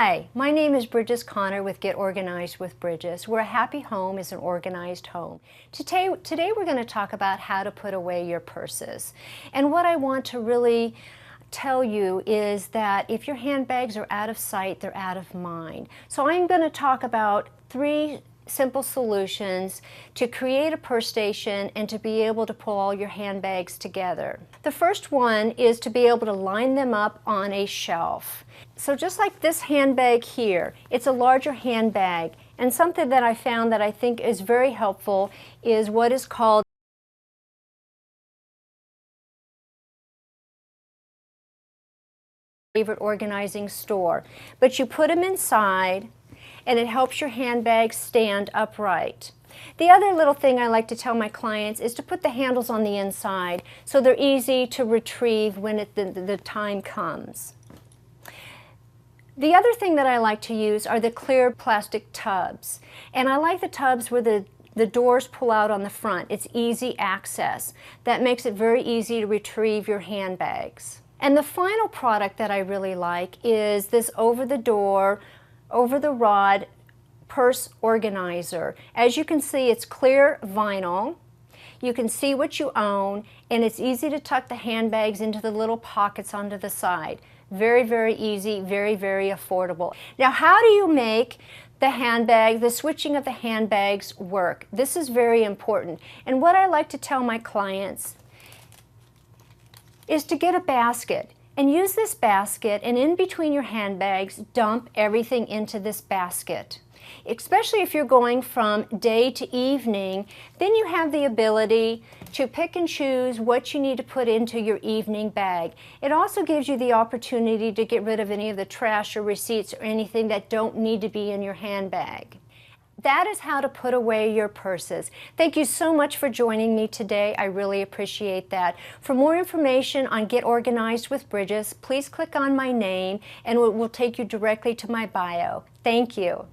Hi, my name is Bridges Connor with Get Organized with Bridges, where a happy home is an organized home. Today we're going to talk about how to put away your purses. And what I want to really tell you is that if your handbags are out of sight, they're out of mind. So I'm going to talk about 3 simple solutions to create a purse station and to be able to pull all your handbags together. The first one is to be able to line them up on a shelf. So just like this handbag here, it's a larger handbag, and something that I found that I think is very helpful is what is called favorite organizing store. But you put them inside and it helps your handbag stand upright. The other little thing I like to tell my clients is to put the handles on the inside so they're easy to retrieve when the time comes. The other thing that I like to use are the clear plastic tubs. And I like the tubs where the doors pull out on the front. It's easy access. That makes it very easy to retrieve your handbags. And the final product that I really like is this over-the-door, over-the-rod purse organizer. As you can see, it's clear vinyl. You can see what you own, and it's easy to tuck the handbags into the little pockets onto the side. Very, very easy, very, very affordable. Now, how do you make the switching of the handbags work? This is very important. And what I like to tell my clients is to get a basket and use this basket, and in between your handbags, dump everything into this basket. Especially if you're going from day to evening, then you have the ability to pick and choose what you need to put into your evening bag. It also gives you the opportunity to get rid of any of the trash or receipts or anything that don't need to be in your handbag. That is how to put away your purses. Thank you so much for joining me today. I really appreciate that. For more information on Get Organized with Bridges, please click on my name and it will take you directly to my bio. Thank you.